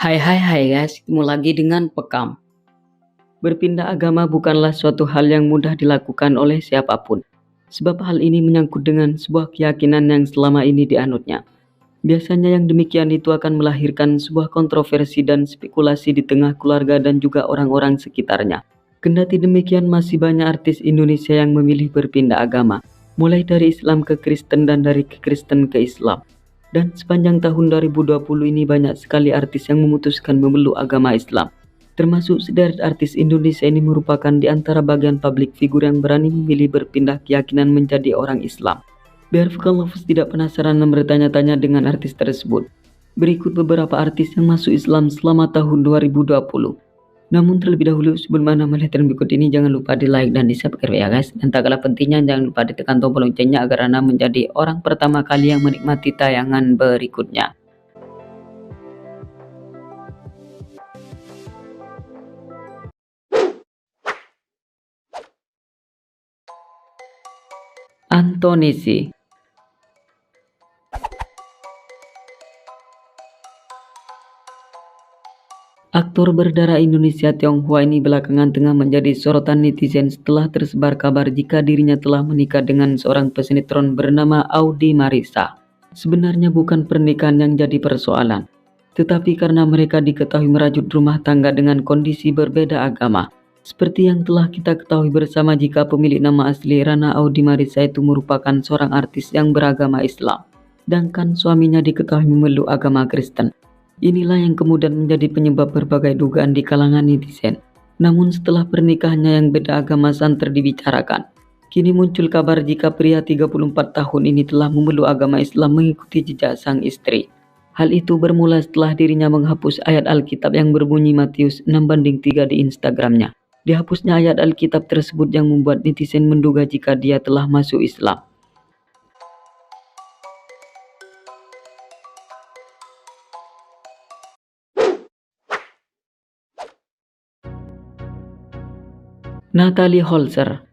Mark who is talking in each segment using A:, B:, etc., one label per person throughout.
A: Hai guys, ketemu lagi dengan Pekam. Berpindah agama bukanlah suatu hal yang mudah dilakukan oleh siapapun. Sebab hal ini menyangkut dengan sebuah keyakinan yang selama ini dianutnya. Biasanya yang demikian itu akan melahirkan sebuah kontroversi dan spekulasi di tengah keluarga dan juga orang-orang sekitarnya. Kendati demikian masih banyak artis Indonesia yang memilih berpindah agama. Mulai dari Islam ke Kristen dan dari Kristen ke Islam. Dan sepanjang tahun 2020 ini banyak sekali artis yang memutuskan memeluk agama Islam. Termasuk sederet artis Indonesia ini merupakan di antara bagian publik figur yang berani memilih berpindah keyakinan menjadi orang Islam. Biar Vokal Lovers tidak penasaran dan bertanya-tanya dengan artis tersebut. Berikut beberapa artis yang masuk Islam selama tahun 2020. Namun terlebih dahulu sebelum Anda melihat yang berikut ini, jangan lupa di like dan di subscribe ya guys. Dan tak kalah pentingnya jangan lupa ditekan tombol loncengnya agar Anda menjadi orang pertama kali yang menikmati tayangan berikutnya. Antonisi. Aktor berdarah Indonesia Tionghoa ini belakangan tengah menjadi sorotan netizen setelah tersebar kabar jika dirinya telah menikah dengan seorang pesinetron bernama Audi Marissa. Sebenarnya bukan pernikahan yang jadi persoalan, tetapi karena mereka diketahui merajut rumah tangga dengan kondisi berbeda agama. Seperti yang telah kita ketahui bersama jika pemilik nama asli Rana Audi Marissa itu merupakan seorang artis yang beragama Islam, sedangkan suaminya diketahui memeluk agama Kristen. Inilah yang kemudian menjadi penyebab berbagai dugaan di kalangan netizen. Namun setelah pernikahannya yang beda agama santer dibicarakan, kini muncul kabar jika pria 34 tahun ini telah memeluk agama Islam mengikuti jejak sang istri. Hal itu bermula setelah dirinya menghapus ayat Alkitab yang berbunyi Matius 6:3 di Instagramnya. Dihapusnya ayat Alkitab tersebut yang membuat netizen menduga jika dia telah masuk Islam. Natalie Holzer.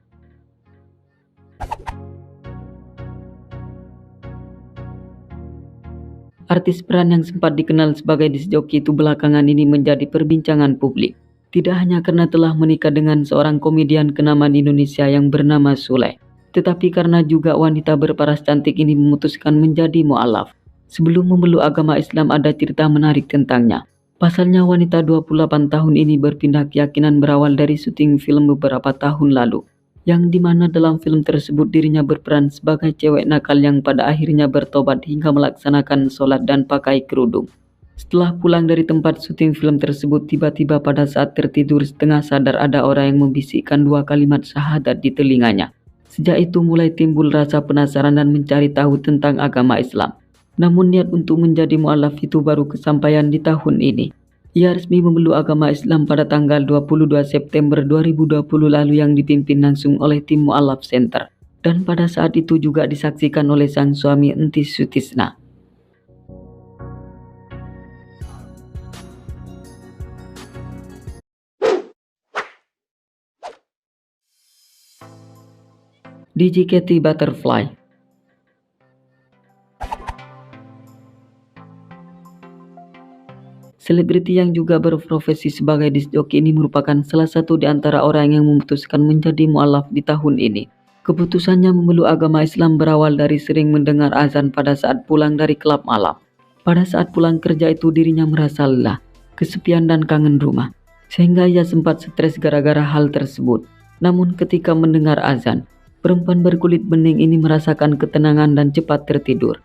A: Artis peran yang sempat dikenal sebagai disc joki itu belakangan ini menjadi perbincangan publik. Tidak hanya karena telah menikah dengan seorang komedian kenamaan Indonesia yang bernama Sule, tetapi karena juga wanita berparas cantik ini memutuskan menjadi mu'alaf. Sebelum memeluk agama Islam ada cerita menarik tentangnya. Pasalnya wanita 28 tahun ini berpindah keyakinan berawal dari syuting film beberapa tahun lalu, yang dimana dalam film tersebut dirinya berperan sebagai cewek nakal yang pada akhirnya bertobat hingga melaksanakan sholat dan pakai kerudung. Setelah pulang dari tempat syuting film tersebut, tiba-tiba pada saat tertidur setengah sadar ada orang yang membisikkan 2 kalimat syahadat di telinganya. Sejak itu mulai timbul rasa penasaran dan mencari tahu tentang agama Islam. Namun niat untuk menjadi mu'alaf itu baru kesampaian di tahun ini. Ia resmi memeluk agama Islam pada tanggal 22 September 2020 lalu yang dipimpin langsung oleh tim Mu'alaf Center. Dan pada saat itu juga disaksikan oleh sang suami Entis Sutisna. DJKT Butterfly. Selebriti yang juga berprofesi sebagai disc joki ini merupakan salah satu di antara orang yang memutuskan menjadi mu'alaf di tahun ini. Keputusannya memeluk agama Islam berawal dari sering mendengar azan pada saat pulang dari klub malam. Pada saat pulang kerja itu dirinya merasa lelah, kesepian dan kangen rumah, sehingga ia sempat stres gara-gara hal tersebut. Namun ketika mendengar azan, perempuan berkulit bening ini merasakan ketenangan dan cepat tertidur.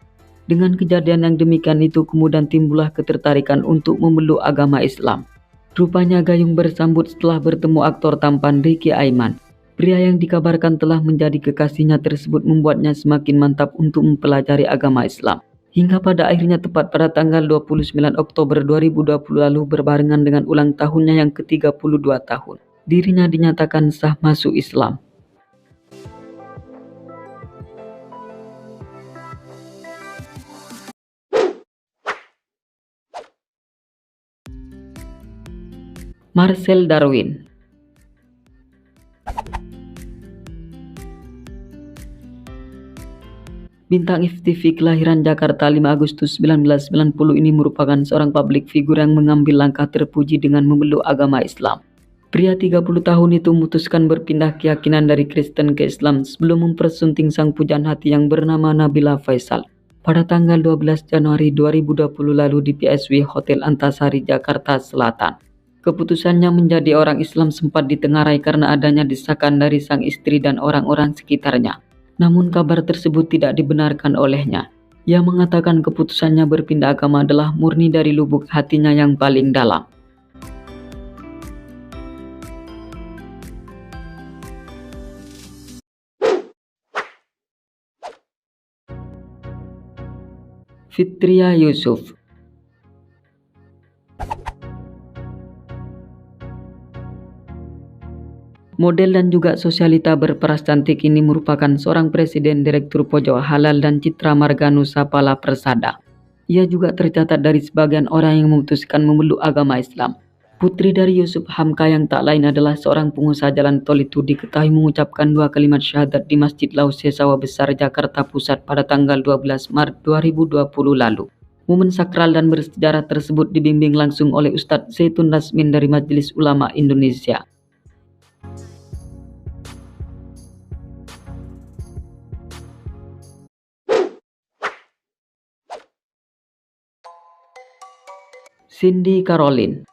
A: Dengan kejadian yang demikian itu kemudian timbullah ketertarikan untuk memeluk agama Islam. Rupanya gayung bersambut setelah bertemu aktor tampan Ricky Aiman. Pria yang dikabarkan telah menjadi kekasihnya tersebut membuatnya semakin mantap untuk mempelajari agama Islam. Hingga pada akhirnya tepat pada tanggal 29 Oktober 2020 lalu berbarengan dengan ulang tahunnya yang ke-32 tahun, dirinya dinyatakan sah masuk Islam. Marcel Darwin. Bintang FTV kelahiran Jakarta 5 Agustus 1990 ini merupakan seorang publik figur yang mengambil langkah terpuji dengan memeluk agama Islam. Pria 30 tahun itu memutuskan berpindah keyakinan dari Kristen ke Islam sebelum mempersunting sang pujaan hati yang bernama Nabila Faisal pada tanggal 12 Januari 2020 lalu di PSW Hotel Antasari, Jakarta Selatan. Keputusannya menjadi orang Islam sempat ditengarai karena adanya desakan dari sang istri dan orang-orang sekitarnya. Namun kabar tersebut tidak dibenarkan olehnya. Ia mengatakan keputusannya berpindah agama adalah murni dari lubuk hatinya yang paling dalam. Fitria Yusuf. Model dan juga sosialita berperas cantik ini merupakan seorang presiden Direktur Pojok Halal dan Citra Marga Nusa Pala Persada. Ia juga tercatat dari sebagian orang yang memutuskan memeluk agama Islam. Putri dari Yusuf Hamka yang tak lain adalah seorang pengusaha jalan tol itu diketahui mengucapkan 2 kalimat syahadat di Masjid Lause Sawah Besar, Jakarta Pusat pada tanggal 12 Maret 2020 lalu. Momen sakral dan bersejarah tersebut dibimbing langsung oleh Ustadz Zaitun Rasmin dari Majelis Ulama Indonesia. Cindy Caroline.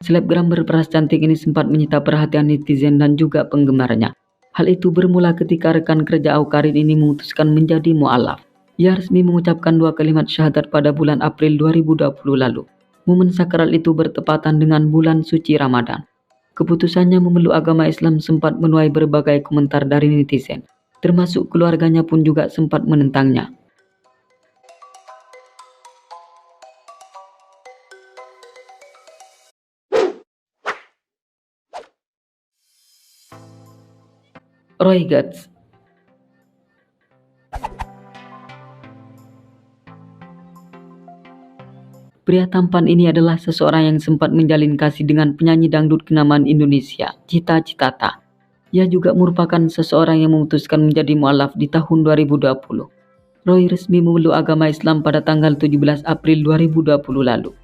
A: Selebgram berperas cantik ini sempat menyita perhatian netizen dan juga penggemarnya. Hal itu bermula ketika rekan kerja Awkarin ini memutuskan menjadi mu'alaf. Ia resmi mengucapkan 2 kalimat syahadat pada bulan April 2020 lalu. Momen sakral itu bertepatan dengan bulan suci Ramadan. Keputusannya memeluk agama Islam sempat menuai berbagai komentar dari netizen. Termasuk keluarganya pun juga sempat menentangnya. Roy Gatz. Pria tampan ini adalah seseorang yang sempat menjalin kasih dengan penyanyi dangdut kenamaan Indonesia, Cita Citata. Ia juga merupakan seseorang yang memutuskan menjadi mu'alaf di tahun 2020. Roy resmi memeluk agama Islam pada tanggal 17 April 2020 lalu.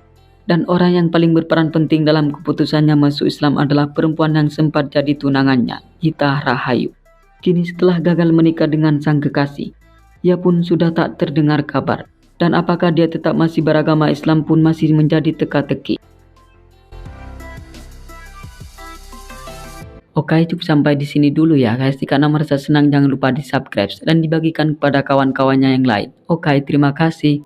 A: Dan orang yang paling berperan penting dalam keputusannya masuk Islam adalah perempuan yang sempat jadi tunangannya, Gita Rahayu. Kini setelah gagal menikah dengan sang kekasih, ia pun sudah tak terdengar kabar. Dan apakah dia tetap masih beragama Islam pun masih menjadi teka-teki. Oke, cukup sampai di sini dulu ya guys. Jika Anda merasa senang jangan lupa di subscribe dan dibagikan kepada kawan-kawannya yang lain. Oke, terima kasih.